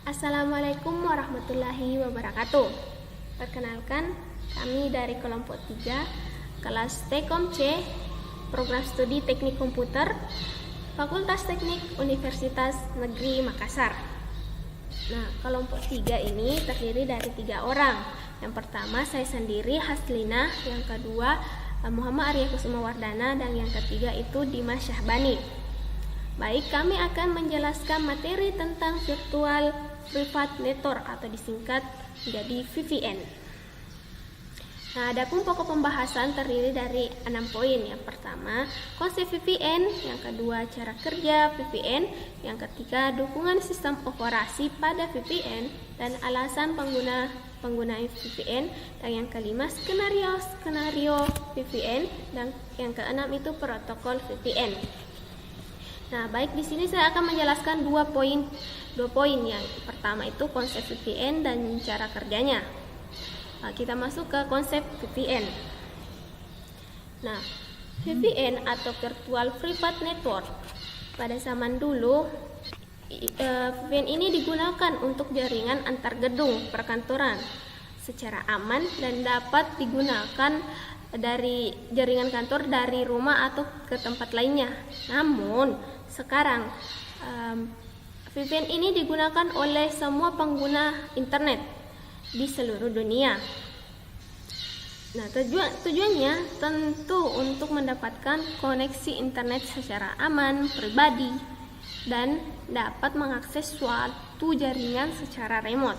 Assalamualaikum warahmatullahi wabarakatuh. Perkenalkan, kami dari kelompok 3, kelas Tekom C, Program Studi Teknik Komputer, Fakultas Teknik Universitas Negeri Makassar. Nah, kelompok 3 ini terdiri dari 3 orang. Yang pertama saya sendiri, Haslina. Yang kedua Muhammad Arya Kusuma Wardana. Dan yang ketiga itu Dimas Syahbani. Baik, kami akan menjelaskan materi tentang Virtual Private Network atau disingkat menjadi VPN. Nah, adapun pokok pembahasan terdiri dari 6 poin. Yang pertama, konsep VPN, yang kedua, cara kerja VPN, yang ketiga, dukungan sistem operasi pada VPN dan alasan penggunaan VPN, dan yang kelima, skenario VPN, dan yang keenam itu protokol VPN. Nah, baik, di sini saya akan menjelaskan dua poin. Yang pertama itu konsep VPN dan cara kerjanya. Nah, kita masuk ke konsep VPN. Nah, VPN atau Virtual Private Network pada zaman dulu, VPN ini digunakan untuk jaringan antar gedung perkantoran secara aman dan dapat digunakan dari jaringan kantor dari rumah atau ke tempat lainnya. Namun sekarang VPN ini digunakan oleh semua pengguna internet di seluruh dunia. Nah, tujuannya tentu untuk mendapatkan koneksi internet secara aman, pribadi, dan dapat mengakses suatu jaringan secara remote.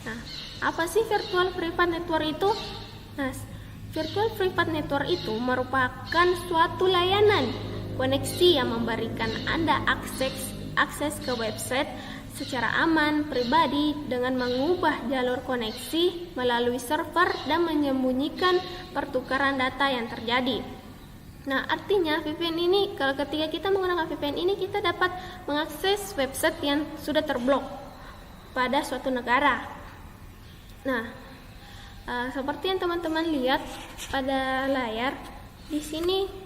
Nah, apa sih Virtual Private Network itu? Nah, Virtual Private Network itu merupakan suatu layanan koneksi yang memberikan Anda akses ke website secara aman, pribadi, dengan mengubah jalur koneksi melalui server dan menyembunyikan pertukaran data yang terjadi. Nah, artinya VPN ini, kalau ketika kita menggunakan VPN ini, kita dapat mengakses website yang sudah terblok pada suatu negara. Nah, seperti yang teman-teman lihat pada layar, di sini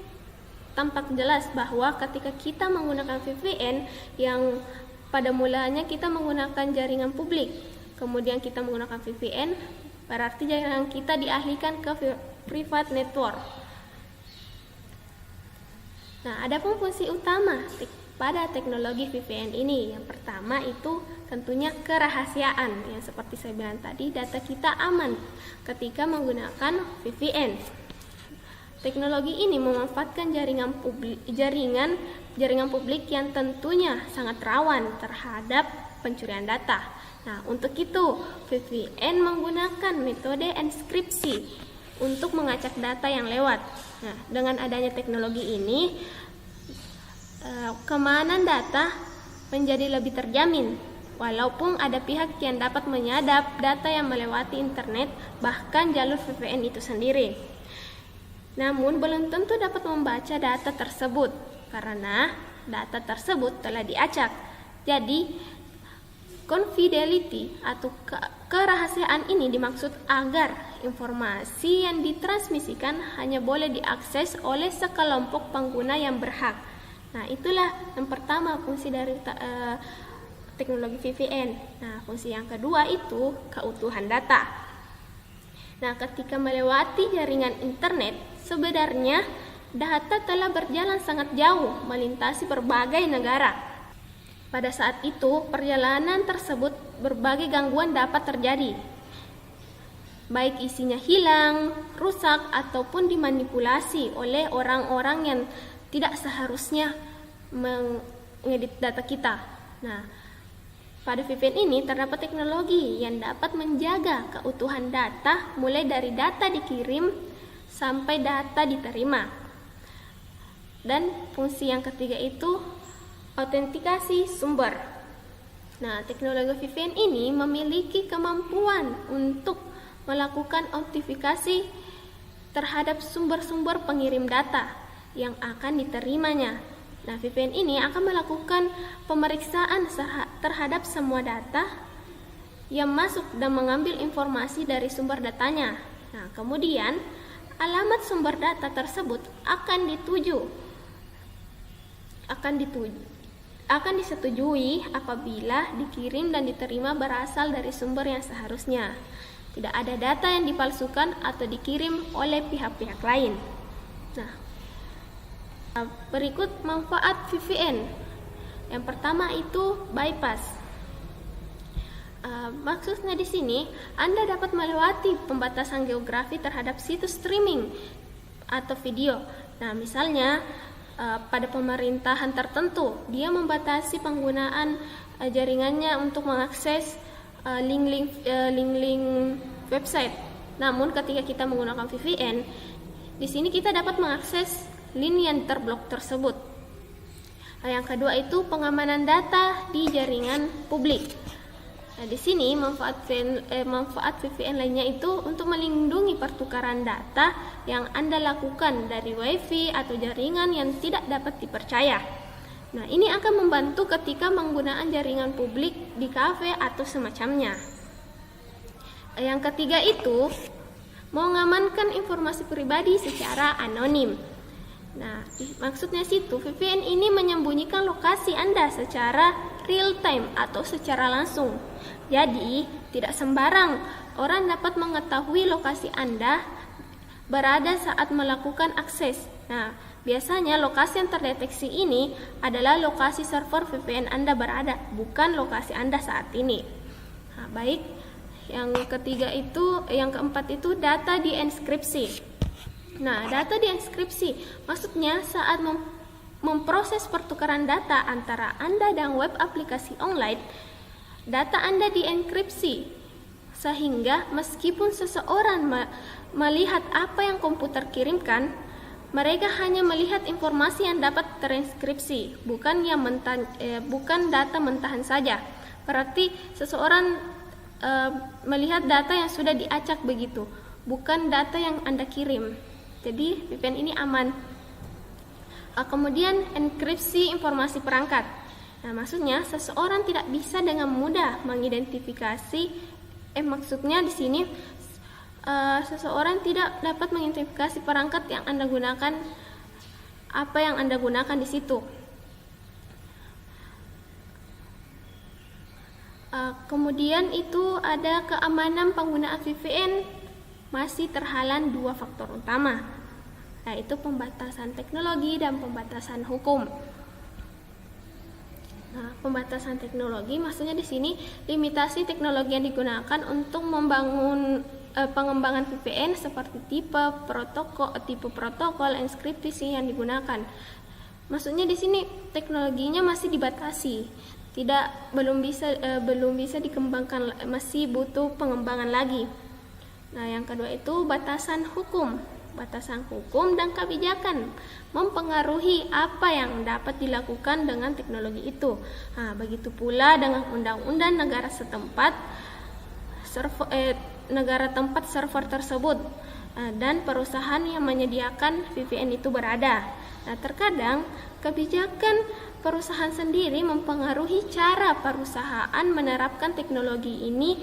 tampak jelas bahwa ketika kita menggunakan VPN yang pada mulanya kita menggunakan jaringan publik, kemudian kita menggunakan VPN, berarti jaringan kita dialihkan ke private network. Nah, ada pun fungsi utama pada teknologi VPN ini. Yang pertama itu tentunya kerahasiaan. Yang seperti saya bilang tadi, data kita aman ketika menggunakan VPN. Teknologi ini memanfaatkan jaringan publik yang tentunya sangat rawan terhadap pencurian data. Nah, untuk itu VPN menggunakan metode enkripsi untuk mengacak data yang lewat. Nah, dengan adanya teknologi ini, keamanan data menjadi lebih terjamin. Walaupun ada pihak yang dapat menyadap data yang melewati internet, bahkan jalur VPN itu sendiri. Namun belum tentu dapat membaca data tersebut karena data tersebut telah diacak. Jadi confidentiality atau kerahasiaan ini dimaksud agar informasi yang ditransmisikan hanya boleh diakses oleh sekelompok pengguna yang berhak. Nah, itulah yang pertama fungsi dari teknologi VPN. Nah, fungsi yang kedua itu keutuhan data. Nah, ketika melewati jaringan internet, sebenarnya data telah berjalan sangat jauh melintasi berbagai negara. Pada saat itu, perjalanan tersebut berbagai gangguan dapat terjadi. Baik isinya hilang, rusak, ataupun dimanipulasi oleh orang-orang yang tidak seharusnya mengedit data kita. Nah, pada VPN ini terdapat teknologi yang dapat menjaga keutuhan data mulai dari data dikirim sampai data diterima. Dan fungsi yang ketiga itu autentikasi sumber. Nah, teknologi VPN ini memiliki kemampuan untuk melakukan autentikasi terhadap sumber-sumber pengirim data yang akan diterimanya. Nah, VPN ini akan melakukan pemeriksaan terhadap semua data yang masuk dan mengambil informasi dari sumber datanya. Nah, kemudian alamat sumber data tersebut akan dituju akan disetujui apabila dikirim dan diterima berasal dari sumber yang seharusnya. Tidak ada data yang dipalsukan atau dikirim oleh pihak-pihak lain. Nah, berikut manfaat VPN. Yang pertama itu bypass. Maksudnya di sini Anda dapat melewati pembatasan geografi terhadap situs streaming atau video. Nah, misalnya pada pemerintahan tertentu dia membatasi penggunaan jaringannya untuk mengakses link-link website. Namun ketika kita menggunakan VPN, di sini kita dapat mengakses link yang terblok tersebut. Yang kedua itu pengamanan data di jaringan publik. Nah, di sini manfaat VPN lainnya itu untuk melindungi pertukaran data yang Anda lakukan dari WiFi atau jaringan yang tidak dapat dipercaya. Nah, ini akan membantu ketika menggunakan jaringan publik di kafe atau semacamnya. Yang ketiga itu mengamankan informasi pribadi secara anonim. Nah, maksudnya situ VPN ini menyembunyikan lokasi Anda secara real time atau secara langsung. Jadi, tidak sembarang orang dapat mengetahui lokasi Anda berada saat melakukan akses. Nah, biasanya lokasi yang terdeteksi ini adalah lokasi server VPN Anda berada, bukan lokasi Anda saat ini. Nah, baik, yang keempat itu data dienkripsi. Nah, data dienkripsi maksudnya saat memproses pertukaran data antara Anda dan web aplikasi online, data Anda dienkripsi sehingga meskipun seseorang melihat apa yang komputer kirimkan, mereka hanya melihat informasi yang dapat terenkripsi, bukan data mentahan saja. Berarti seseorang melihat data yang sudah diacak begitu, bukan data yang Anda kirim. Jadi VPN ini aman. Kemudian enkripsi informasi perangkat. Nah, maksudnya seseorang tidak bisa dengan mudah mengidentifikasi. Maksudnya di sini seseorang tidak dapat mengidentifikasi perangkat yang Anda gunakan, apa yang Anda gunakan di situ. Kemudian itu ada keamanan penggunaan VPN masih terhalang dua faktor utama, yaitu pembatasan teknologi dan pembatasan hukum. Nah, pembatasan teknologi maksudnya di sini limitasi teknologi yang digunakan untuk membangun pengembangan VPN seperti tipe protokol enkripsi yang digunakan. Maksudnya di sini teknologinya masih dibatasi, belum bisa dikembangkan, masih butuh pengembangan lagi. Nah, yang kedua itu batasan hukum. Batasan hukum dan kebijakan mempengaruhi apa yang dapat dilakukan dengan teknologi itu. Nah, begitu pula dengan undang-undang negara setempat, negara tempat server tersebut dan perusahaan yang menyediakan VPN itu berada. Nah, terkadang kebijakan perusahaan sendiri mempengaruhi cara perusahaan menerapkan teknologi ini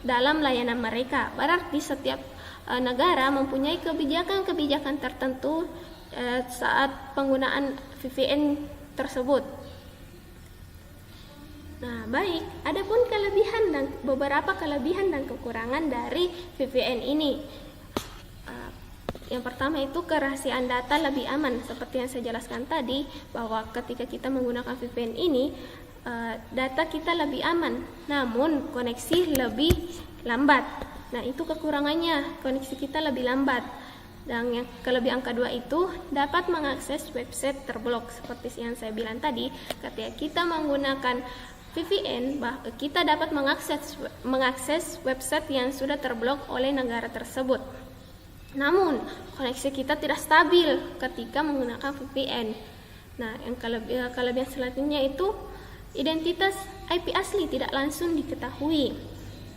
dalam layanan mereka. Berarti setiap negara mempunyai kebijakan-kebijakan tertentu saat penggunaan VPN tersebut. Nah, baik, adapun beberapa kelebihan dan kekurangan dari VPN ini. Yang pertama itu kerahasiaan data lebih aman, seperti yang saya jelaskan tadi, bahwa ketika kita menggunakan VPN ini data kita lebih aman, namun koneksi lebih lambat. Nah, itu kekurangannya, koneksi kita lebih lambat. Dan yang kelebihan kedua itu dapat mengakses website terblok, seperti yang saya bilang tadi. Ketika kita menggunakan VPN, kita dapat mengakses website yang sudah terblok oleh negara tersebut. Namun, koneksi kita tidak stabil ketika menggunakan VPN. Nah, yang kelebihan selanjutnya itu identitas IP asli tidak langsung diketahui.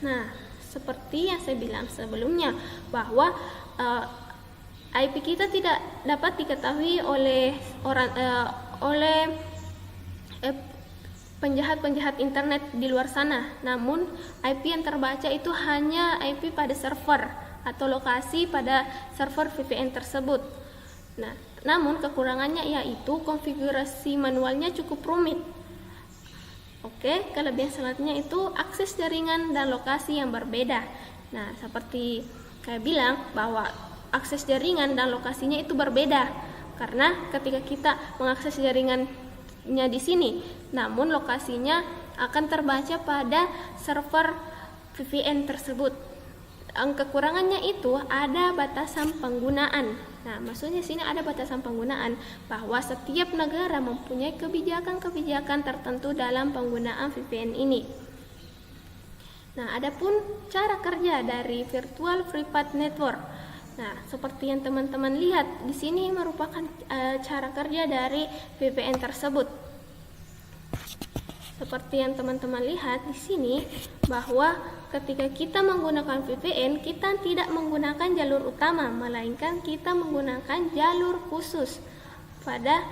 Nah, seperti yang saya bilang sebelumnya, bahwa IP kita tidak dapat diketahui oleh penjahat-penjahat internet di luar sana. Namun, IP yang terbaca itu hanya IP pada server atau lokasi pada server VPN tersebut. Nah, namun kekurangannya yaitu konfigurasi manualnya cukup rumit. Oke, kelebihan selanjutnya itu akses jaringan dan lokasi yang berbeda. Nah, seperti kayak bilang bahwa akses jaringan dan lokasinya itu berbeda. Karena ketika kita mengakses jaringannya di sini, namun lokasinya akan terbaca pada server VPN tersebut. Kekurangannya itu ada batasan penggunaan. Nah, maksudnya sini ada batasan penggunaan bahwa setiap negara mempunyai kebijakan-kebijakan tertentu dalam penggunaan VPN ini. Nah, adapun cara kerja dari Virtual Private Network. Nah, seperti yang teman-teman lihat di sini merupakan cara kerja dari VPN tersebut. Seperti yang teman-teman lihat di sini bahwa ketika kita menggunakan VPN, kita tidak menggunakan jalur utama, melainkan kita menggunakan jalur khusus pada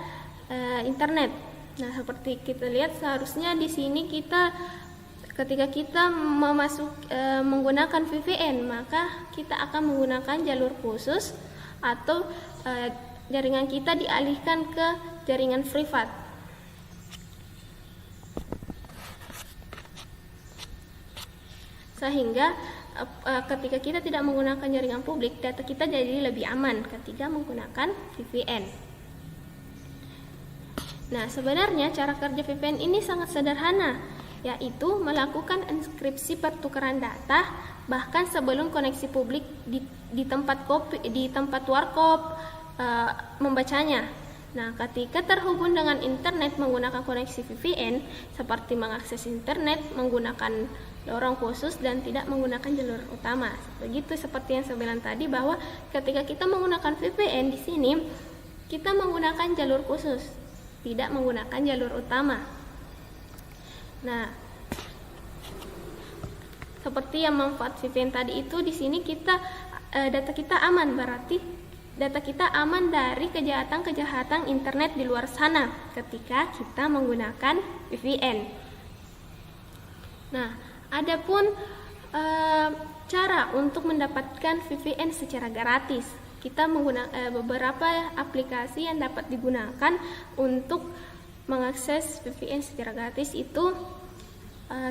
internet. Nah, seperti kita lihat seharusnya di sini ketika kita menggunakan VPN, maka kita akan menggunakan jalur khusus atau jaringan kita dialihkan ke jaringan privat. Sehingga ketika kita tidak menggunakan jaringan publik, data kita jadi lebih aman ketika menggunakan VPN. Nah, sebenarnya cara kerja VPN ini sangat sederhana, yaitu melakukan enkripsi pertukaran data bahkan sebelum koneksi publik di tempat warkop membacanya. Nah, ketika terhubung dengan internet menggunakan koneksi VPN, seperti mengakses internet menggunakan lorong khusus dan tidak menggunakan jalur utama. Begitu seperti yang saya bilang tadi bahwa ketika kita menggunakan VPN di sini kita menggunakan jalur khusus, tidak menggunakan jalur utama. Nah, seperti yang manfaat VPN tadi itu di sini data kita aman, berarti data kita aman dari kejahatan-kejahatan internet di luar sana ketika kita menggunakan VPN. Nah, adapun cara untuk mendapatkan VPN secara gratis, kita menggunakan beberapa aplikasi yang dapat digunakan untuk mengakses VPN secara gratis itu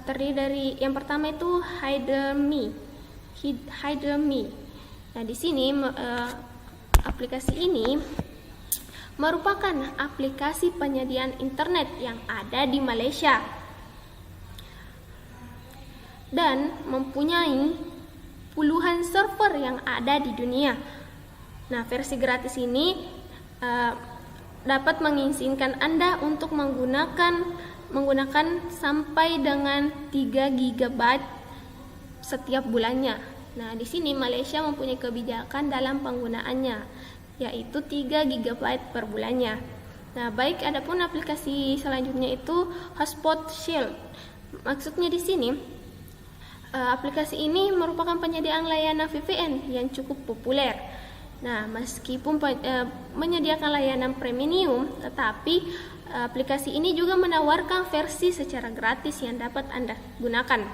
terdiri dari yang pertama itu HideMe. Nah, di sini aplikasi ini merupakan aplikasi penyediaan internet yang ada di Malaysia dan mempunyai puluhan server yang ada di dunia. Nah, versi gratis ini dapat mengizinkan Anda untuk menggunakan sampai dengan 3 GB setiap bulannya. Nah, di sini Malaysia mempunyai kebijakan dalam penggunaannya, yaitu 3 GB per bulannya. Nah, baik, adapun aplikasi selanjutnya itu Hotspot Shield. Maksudnya di sini aplikasi ini merupakan penyediaan layanan VPN yang cukup populer. Nah, meskipun menyediakan layanan premium, tetapi aplikasi ini juga menawarkan versi secara gratis yang dapat Anda gunakan.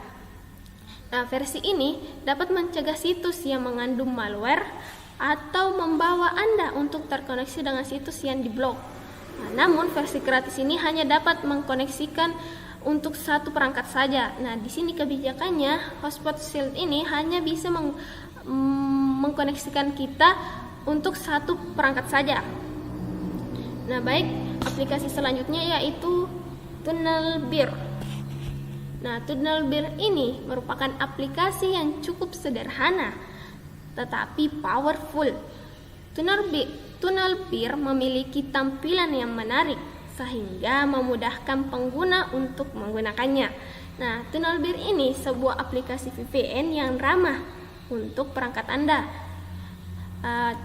Nah, versi ini dapat mencegah situs yang mengandung malware atau membawa Anda untuk terkoneksi dengan situs yang diblok. Nah, namun versi gratis ini hanya dapat mengkoneksikan untuk satu perangkat saja. Nah, di sini kebijakannya Hotspot Shield ini hanya bisa mengkoneksikan kita untuk satu perangkat saja. Nah, baik, aplikasi selanjutnya yaitu TunnelBear. Nah, TunnelBear ini merupakan aplikasi yang cukup sederhana tetapi powerful. TunnelBear memiliki tampilan yang menarik sehingga memudahkan pengguna untuk menggunakannya. Nah, TunnelBear ini sebuah aplikasi VPN yang ramah untuk perangkat Anda.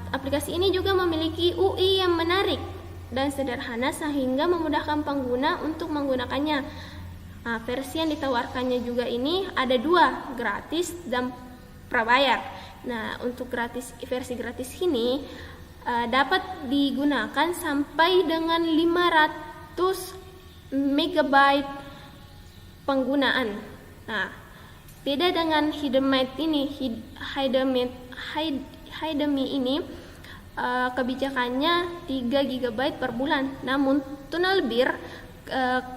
Aplikasi ini juga memiliki UI yang menarik dan sederhana sehingga memudahkan pengguna untuk menggunakannya. Versi yang ditawarkannya juga ini ada 2, gratis dan prabayar. Nah, untuk versi gratis ini dapat digunakan sampai dengan 500 MB penggunaan. Nah, beda dengan HideMe ini kebijakannya 3 GB per bulan. Namun TunnelBear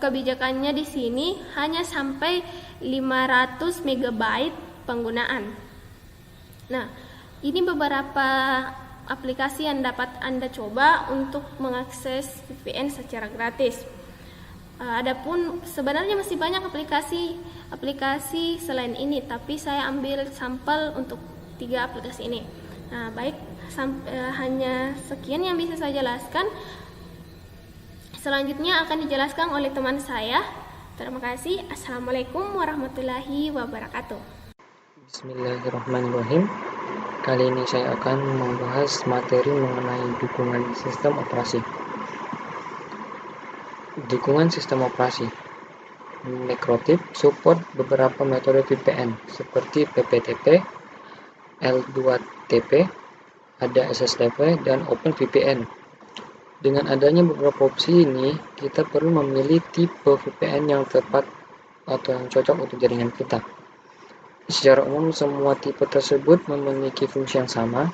kebijakannya di sini hanya sampai 500 MB penggunaan. Nah, ini beberapa aplikasi yang dapat Anda coba untuk mengakses VPN secara gratis. Adapun sebenarnya masih banyak aplikasi selain ini, tapi saya ambil sampel untuk 3 aplikasi ini. Nah, baik, hanya sekian yang bisa saya jelaskan. Selanjutnya akan dijelaskan oleh teman saya. Terima kasih. Assalamualaikum warahmatullahi wabarakatuh. Bismillahirrahmanirrahim. Kali ini saya akan membahas materi mengenai dukungan sistem operasi. Dukungan sistem operasi. Microtip support beberapa metode VPN seperti PPTP, L2TP, ada SSTP, dan OpenVPN. Dengan adanya beberapa opsi ini, kita perlu memilih tipe VPN yang tepat atau yang cocok untuk jaringan kita. Secara umum, semua tipe tersebut memiliki fungsi yang sama,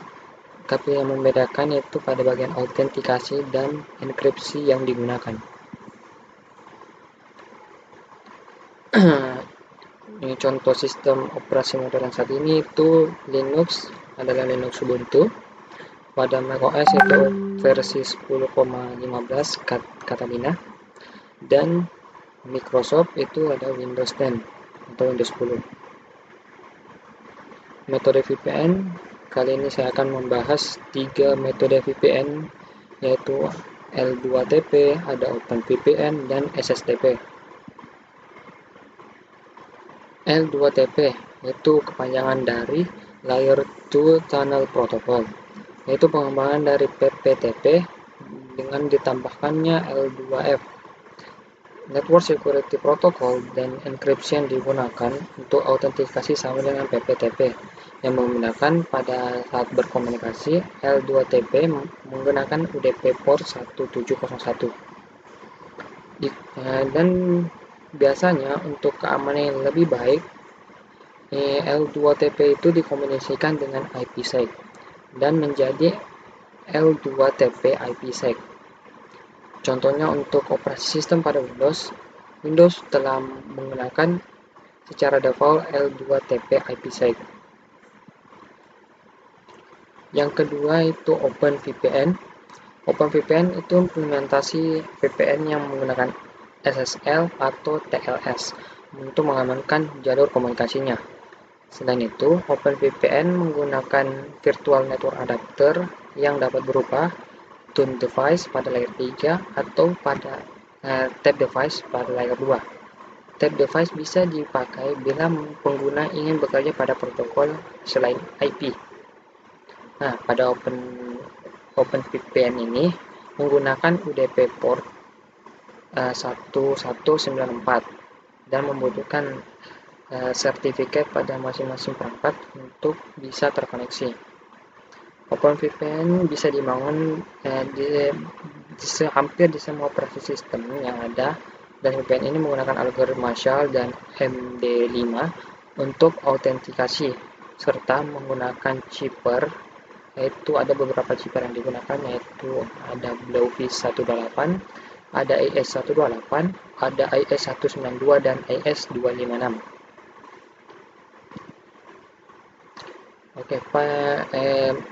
tapi yang membedakan yaitu pada bagian autentikasi dan enkripsi yang digunakan. Ini contoh sistem operasi modern saat ini itu Linux adalah Linux Ubuntu. Pada macOS itu versi 10.15 Catalina, dan Microsoft itu ada Windows 10 atau Windows 10. Metode VPN, kali ini saya akan membahas 3 metode VPN, yaitu L2TP, ada OpenVPN, dan SSTP. L2TP itu kepanjangan dari Layer 2 Tunnel Protocol, yaitu pengembangan dari PPTP dengan ditambahkannya L2F. Network Security Protocol dan enkripsi yang digunakan untuk autentikasi sama dengan PPTP, yang menggunakan pada saat berkomunikasi. L2TP menggunakan UDP port 1701. Dan biasanya untuk keamanan yang lebih baik, L2TP itu dikombinasikan dengan IPsec dan menjadi L2TP IPsec. Contohnya untuk operasi sistem pada Windows telah menggunakan secara default L2TP IPsec. Yang kedua itu OpenVPN. OpenVPN itu implementasi VPN yang menggunakan SSL atau TLS untuk mengamankan jalur komunikasinya. Selain itu, OpenVPN menggunakan Virtual Network Adapter yang dapat berupa tune device pada layer 3 atau pada tap device pada layer 2. Tap device bisa dipakai bila pengguna ingin bekerja pada protokol selain IP. Nah, pada OpenVPN ini menggunakan UDP port 1194 dan membutuhkan sertifikat pada masing-masing perangkat untuk bisa terkoneksi. OpenVPN bisa dibangun hampir di semua operasi sistem yang ada, dan VPN ini menggunakan algoritma Shell dan MD5 untuk autentikasi, serta menggunakan chipper, yaitu ada beberapa chipper yang digunakan, yaitu ada Blowfish 128, ada IS128, ada IS192, dan IS256. Oke,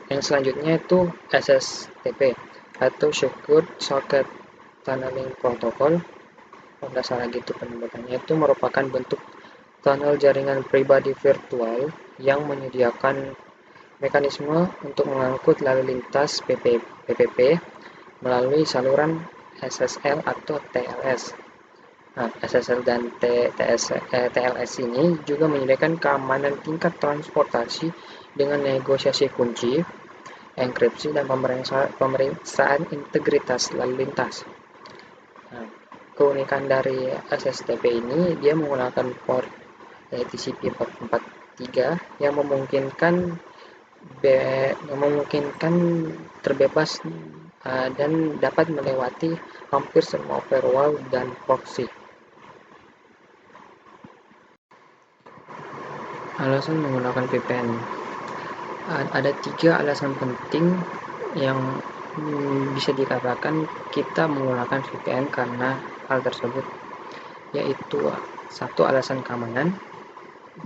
yang selanjutnya itu SSTP atau Secure Socket Tunneling Protocol. Kalau nggak salah gitu penyebutannya, itu merupakan bentuk tunnel jaringan pribadi virtual yang menyediakan mekanisme untuk mengangkut lalu lintas PPP melalui saluran SSL atau TLS. Nah, SSL dan TLS ini juga menyediakan keamanan tingkat transportasi dengan negosiasi kunci, enkripsi, dan pemeriksaan integritas lalu lintas. Nah, keunikan dari SSTP ini, dia menggunakan port TCP 443 yang memungkinkan terbebas dan dapat melewati hampir semua firewall dan proxy. Alasan menggunakan VPN. Ada 3 alasan penting yang bisa dikatakan kita menggunakan VPN, karena hal tersebut, yaitu 1. Alasan keamanan,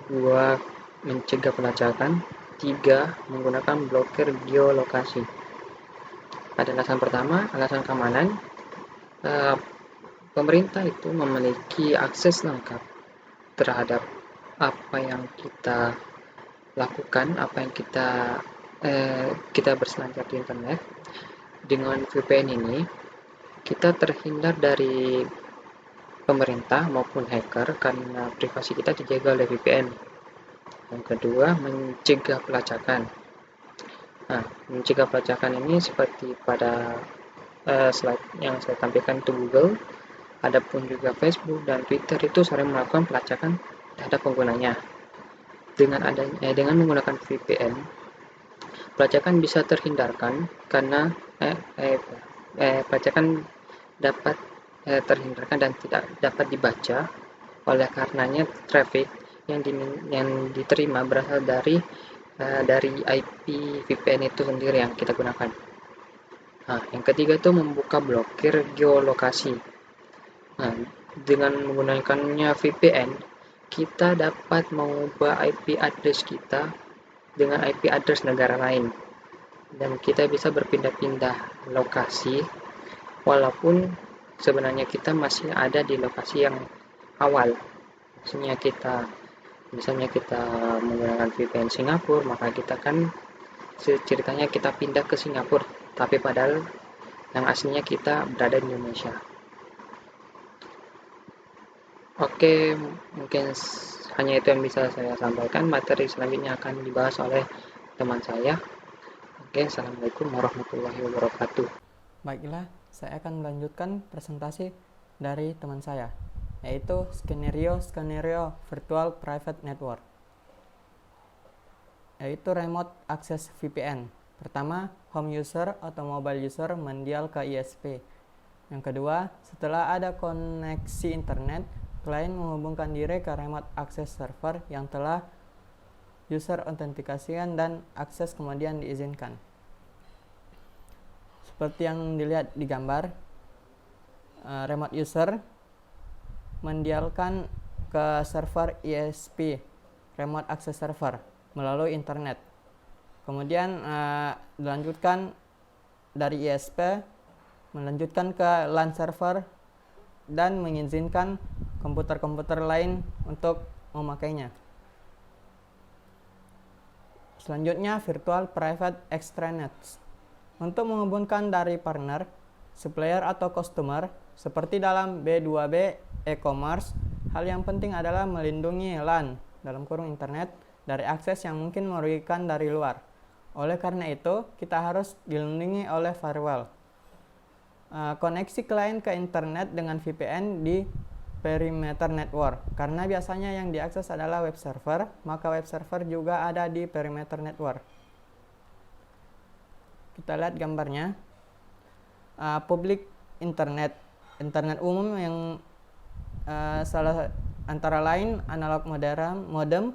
2. Mencegah pelacakan, 3. Menggunakan blokir geolokasi. Pada alasan pertama, alasan keamanan, pemerintah itu memiliki akses lengkap terhadap apa yang kita lakukan, apa yang kita berselancar di internet. Dengan VPN ini, kita terhindar dari pemerintah maupun hacker karena privasi kita dijaga oleh VPN. Yang kedua, mencegah pelacakan. Nah, mencegah pelacakan ini seperti pada slide yang saya tampilkan itu Google, adapun juga Facebook dan Twitter itu sering melakukan pelacakan terhadap penggunanya. Dengan menggunakan VPN, pelacakan bisa terhindarkan karena pelacakan dapat terhindarkan dan tidak dapat dibaca, oleh karenanya traffic yang diterima berasal dari IP VPN itu sendiri yang kita gunakan. Nah, yang ketiga itu membuka blokir geolokasi. Nah, dengan menggunakannya VPN, kita dapat mengubah IP address kita dengan IP address negara lain, dan kita bisa berpindah-pindah lokasi walaupun sebenarnya kita masih ada di lokasi yang awal. Misalnya kita menggunakan VPN Singapura, maka kita kan ceritanya kita pindah ke Singapura, tapi padahal yang aslinya kita berada di Indonesia. Oke, mungkin hanya itu yang bisa saya sampaikan. Materi selanjutnya akan dibahas oleh teman saya. Oke, Assalamualaikum warahmatullahi wabarakatuh. Baiklah, saya akan melanjutkan presentasi dari teman saya, yaitu skenario Virtual Private Network, yaitu Remote Access VPN. Pertama, home user atau mobile user mendial ke ISP. Yang kedua, setelah ada koneksi internet, klien menghubungkan diri ke remote access server yang telah user autentikasikan dan akses kemudian diizinkan. Seperti yang dilihat di gambar, remote user mendialkan ke server ISP, remote access server, melalui internet. Kemudian dilanjutkan dari ISP, melanjutkan ke LAN server, dan mengizinkan komputer-komputer lain untuk memakainya. Selanjutnya, Virtual Private Extranet. Untuk menghubungkan dari partner, supplier atau customer, seperti dalam B2B e-commerce, hal yang penting adalah melindungi LAN, dalam kurung internet, dari akses yang mungkin merugikan dari luar. Oleh karena itu, kita harus dilindungi oleh firewall. Koneksi klien ke internet dengan VPN di perimeter network, karena biasanya yang diakses adalah web server, maka web server juga ada di perimeter network. Kita lihat gambarnya. Public internet umum yang antara lain analog modem,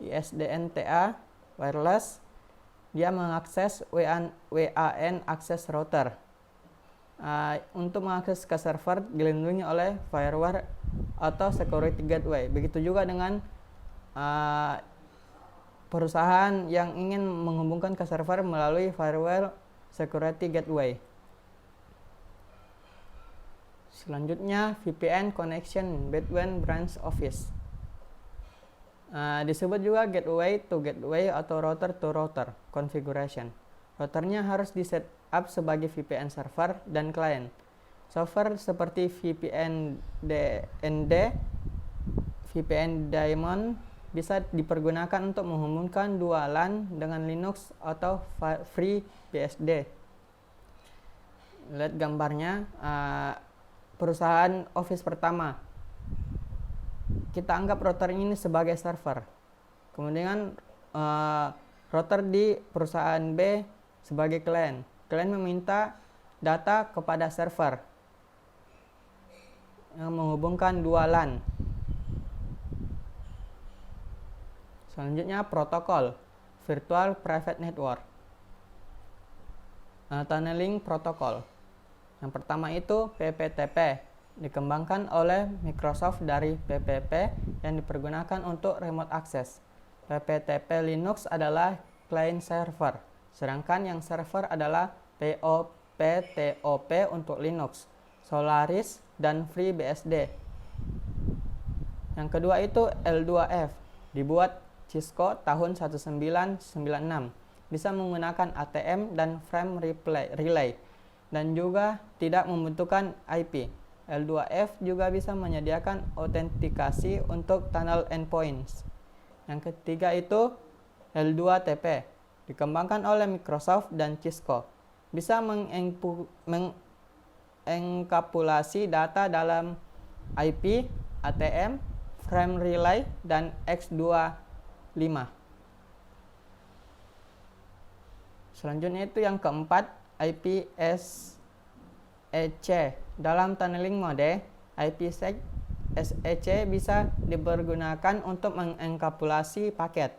ISDN-TA, wireless. Dia mengakses WAN access router. Untuk mengakses ke server dilindungi oleh firewall atau security gateway. Begitu juga dengan perusahaan yang ingin menghubungkan ke server melalui firewall security gateway. Selanjutnya, VPN connection between branch office. Disebut juga gateway to gateway atau router to router configuration. Routernya harus di set up sebagai VPN server dan client. Software seperti VPN DND, VPN Daemon bisa dipergunakan untuk menghubungkan dua LAN dengan Linux atau FreeBSD. Lihat gambarnya, perusahaan Office pertama. Kita anggap router ini sebagai server. Kemudian router di perusahaan B sebagai klien. Klien meminta data kepada server yang menghubungkan dua LAN. Selanjutnya, protokol Virtual Private Network. Tunneling protokol. Yang pertama itu PPTP, dikembangkan oleh Microsoft dari PPP yang dipergunakan untuk remote access. PPTP Linux adalah client server, sedangkan yang server adalah POP-TOP untuk Linux, Solaris, dan FreeBSD. Yang kedua itu L2F, dibuat Cisco tahun 1996, bisa menggunakan ATM dan frame relay, dan juga tidak membutuhkan IP. L2F juga bisa menyediakan autentikasi untuk tunnel endpoints. Yang ketiga itu L2TP, dikembangkan oleh Microsoft dan Cisco. Bisa mengenkapsulasi data dalam IP, ATM, frame relay, dan X25. Selanjutnya itu yang keempat, IPsec. Dalam tunneling mode, IPsec SEC bisa dipergunakan untuk mengenkapsulasi paket.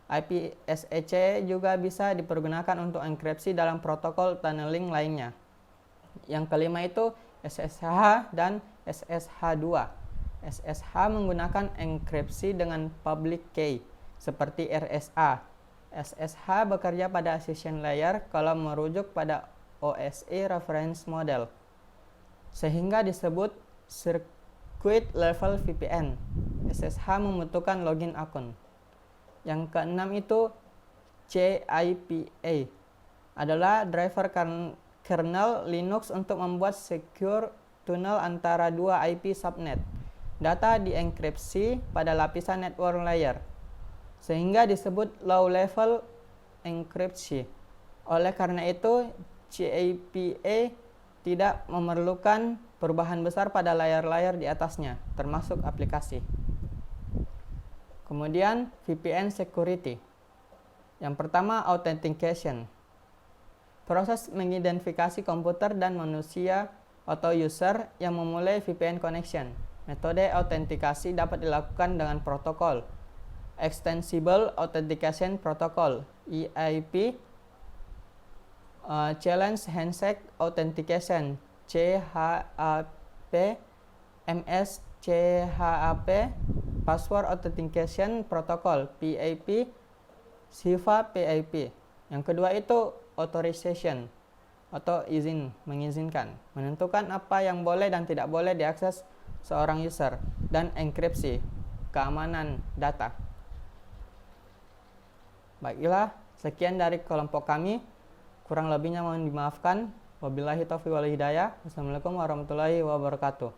IPsec juga bisa dipergunakan untuk enkripsi dalam protokol tunneling lainnya. Yang kelima itu SSH dan SSH2. SSH menggunakan enkripsi dengan public key seperti RSA. SSH bekerja pada session layer kalau merujuk pada OSI reference model, sehingga disebut circuit level VPN. SSH membutuhkan login akun. Yang keenam itu CIPA, adalah driver kernel Linux untuk membuat secure tunnel antara dua IP subnet. Data dienkripsi pada lapisan network layer, sehingga disebut low level encryption. Oleh karena itu, CIPA tidak memerlukan perubahan besar pada layar-layar di atasnya, termasuk aplikasi. Kemudian VPN security. Yang pertama, authentication. Proses mengidentifikasi komputer dan manusia atau user yang memulai VPN connection. Metode autentikasi dapat dilakukan dengan protokol Extensible Authentication Protocol (EIP), Challenge Handshake Authentication (CHAP), MSCHAP, Password Authentication Protocol (PAP), Shiva PIP. Yang kedua itu authorization atau mengizinkan, menentukan apa yang boleh dan tidak boleh diakses seorang user, dan enkripsi, keamanan data. Baiklah, sekian dari kelompok kami. Kurang lebihnya mohon dimaafkan. Wabillahi taufiq wal hidayah. Wassalamualaikum warahmatullahi wabarakatuh.